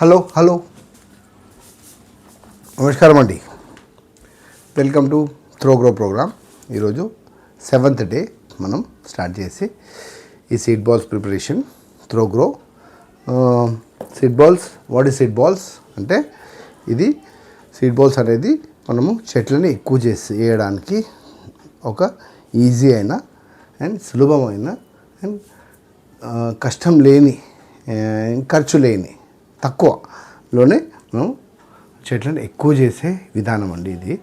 Hello నమస్కారం అండి. Welcome to throw grow program. ఈరోజు 7th డే మనం స్టార్ట్ చేసి ఈ seed balls preparation throw grow. Seed balls, what is seed balls అంటే ఇది సీడ్ బాల్స్ అనేది మనము చెట్లని ఎక్కువ చేసి వేయడానికి ఒక ఈజీ అయిన అండ్ సులభమైన అండ్ కష్టం లేని, ఖర్చు లేని, తక్కువలోనే మనం చెట్లను ఎక్కువ చేసే విధానం అండి ఇది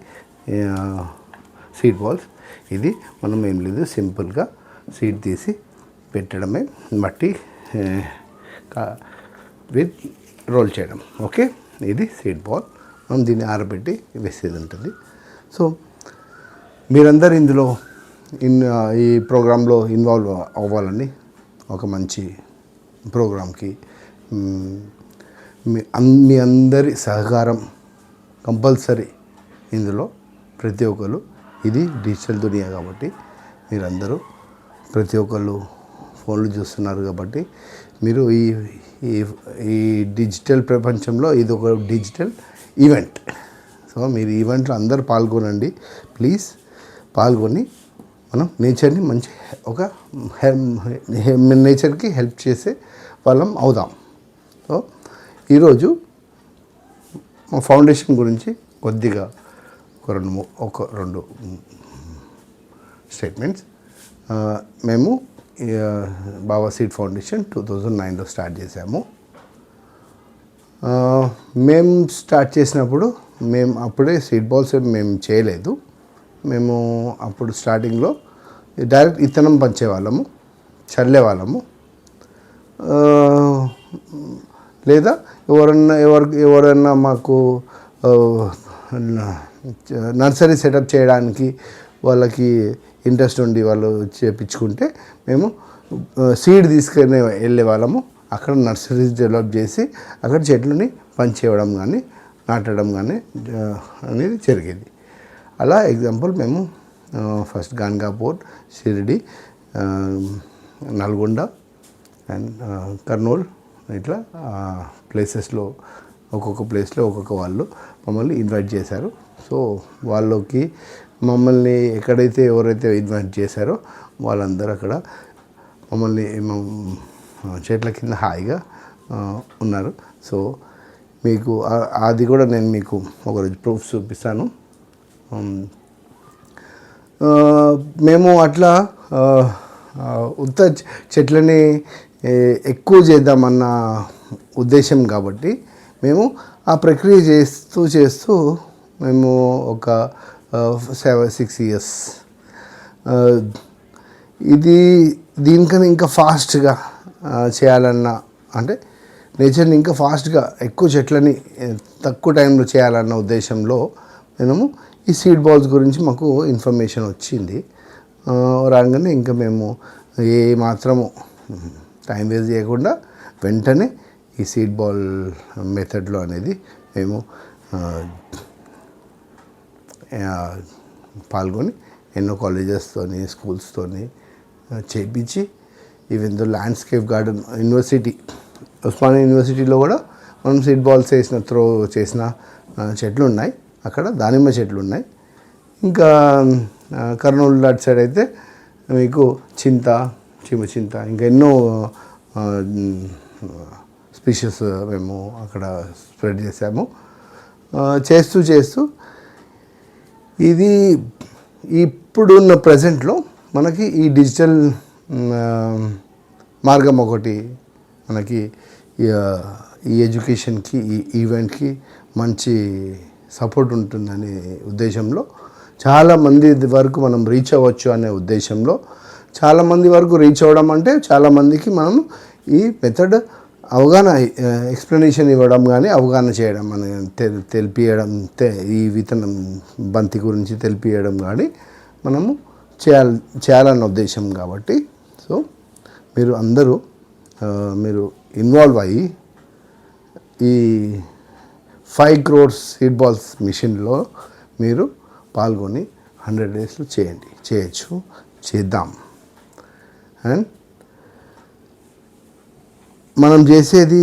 సీడ్ బాల్స్. ఇది మనం ఏం లేదు, సింపుల్గా సీడ్ తీసి పెట్టడమే, మట్టి విత్ రోల్ చేయడం. ఓకే, ఇది సీడ్ బాల్. మనం దీన్ని ఆరబెట్టి వేసేది ఉంటుంది. సో మీరందరూ ఇందులో ఈ ప్రోగ్రాంలో ఇన్వాల్వ్ అవ్వాలని, ఒక మంచి ప్రోగ్రాంకి మీ అందరి సహకారం కంపల్సరీ. ఇందులో ప్రతి ఒక్కరు, ఇది డిజిటల్ దునియా కాబట్టి మీరందరూ ప్రతి ఒక్కళ్ళు ఫోన్లు చూస్తున్నారు కాబట్టి మీరు ఈ డిజిటల్ ప్రపంచంలో ఇది ఒక డిజిటల్ ఈవెంట్. సో మీరు ఈవెంట్లో అందరూ పాల్గొనండి ప్లీజ్. పాల్గొని మనం నేచర్ని మంచి ఒక నేచర్కి హెల్ప్ చేసే వాళ్ళం అవుదాం. సో ఈరోజు మా ఫౌండేషన్ గురించి కొద్దిగా ఒక రెండు స్టేట్మెంట్స్. మేము బాబా సీడ్ ఫౌండేషన్ 2009లో స్టార్ట్ చేసాము. మేము స్టార్ట్ చేసినప్పుడు అప్పుడే సీడ్ బాల్స్ మేము చేయలేదు. మేము అప్పుడు స్టార్టింగ్లో డైరెక్ట్ ఇత్తనం పంచేవాళ్ళము, చల్లేవాళ్ళము. లేదా ఎవరన్నా మాకు నర్సరీ సెటప్ చేయడానికి వాళ్ళకి ఇంట్రెస్ట్ ఉండి వాళ్ళు చేయించుకుంటే మేము సీడ్ తీసుకుని వెళ్ళే వాళ్ళము. అక్కడ నర్సరీస్ డెవలప్ చేసి అక్కడ చెట్లని పంచేయడం కానీ నాటడం కానీ అనేది జరిగేది. అలా ఎగ్జాంపుల్ మేము ఫస్ట్ గాన్గాపూర్, షిరిడి, నల్గొండ అండ్ కర్నూలు, ఇట్లా ప్లేసెస్లో ఒక్కొక్క ప్లేస్లో ఒక్కొక్క వాళ్ళు మమ్మల్ని ఇన్వైట్ చేశారు. సో వాళ్ళకి మమ్మల్ని ఎక్కడైతే ఎవరైతే ఇన్వైట్ చేశారో వాళ్ళందరూ అక్కడ మమ్మల్ని చెట్ల కింద హాయిగా ఉన్నారు. సో మీకు అది కూడా నేను మీకు ఒకరోజు ప్రూఫ్ చూపిస్తాను. మేము అట్లా ఉత్త చెట్లని ఎక్కువ చేద్దామన్న ఉద్దేశం కాబట్టి మేము ఆ ప్రక్రియ చేస్తూ మేము ఒక 7-6 years దీనికన్నా ఇంకా ఫాస్ట్గా చేయాలన్న, అంటే నేచర్ని ఇంకా ఫాస్ట్గా ఎక్కువ చెట్లని తక్కువ టైంలో చేయాలన్న ఉద్దేశంలో మేము ఈ సీడ్ బాల్స్ గురించి మాకు ఇన్ఫర్మేషన్ వచ్చింది. రాగానే ఇంకా మేము ఏ మాత్రము టైం వేస్ట్ చేయకుండా వెంటనే ఈ సీడ్ బాల్ మెథడ్లో అనేది మేము పాల్గొని ఎన్నో కాలేజెస్తోని, స్కూల్స్తోని చేయించి, even though landscape garden university, Osmania యూనివర్సిటీలో కూడా మనం సీడ్ బాల్స్ చేసిన చెట్లు ఉన్నాయి. అక్కడ దానిమ్మ చెట్లు ఉన్నాయి. ఇంకా కర్నూలు అటు సైడ్ అయితే మీకు చింత ఇంకా ఎన్నో స్పీషీస్ మేము అక్కడ స్ప్రెడ్ చేసాము. చేస్తూ ఇది ఇప్పుడున్న ప్రజెంట్లో మనకి ఈ డిజిటల్ మార్గం ఒకటి మనకి ఈ ఎడ్యుకేషన్కి, ఈ ఈవెంట్కి మంచి సపోర్ట్ ఉంటుందనే ఉద్దేశంలో, చాలామంది వరకు మనం రీచ్ అవ్వచ్చు అనే ఉద్దేశంలో, చాలామంది వరకు రీచ్ అవ్వడం అంటే చాలామందికి మనం ఈ మెథడ్ అవగాహన, ఎక్స్ప్లెనేషన్ ఇవ్వడం కానీ అవగాహన చేయడం అని తెలిపియడం, ఈ విత్తనం బంతి గురించి తెలిపియడం కానీ మనము చేయాలన్న ఉద్దేశం కాబట్టి. సో మీరు అందరూ మీరు ఇన్వాల్వ్ అయ్యి ఈ 5 crores సీడ్ బాల్స్ మిషన్లో మీరు పాల్గొని 100 daysలో చేద్దాం. అండ్ మనం చేసేది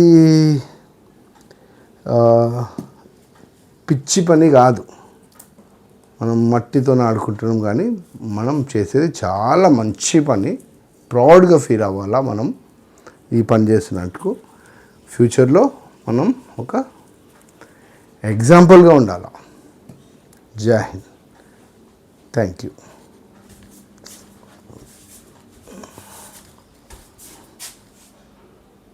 పిచ్చి పని కాదు. మనం మట్టితో ఆడుకుంటున్నాం కానీ మనం చేసేది చాలా మంచి పని. ప్రౌడ్గా ఫీల్ అవ్వాలా మనం ఈ పని చేస్తున్నట్టుకు. ఫ్యూచర్లో మనం ఒక ఎగ్జాంపుల్గా ఉండాలి. జై హింద్. Thank you.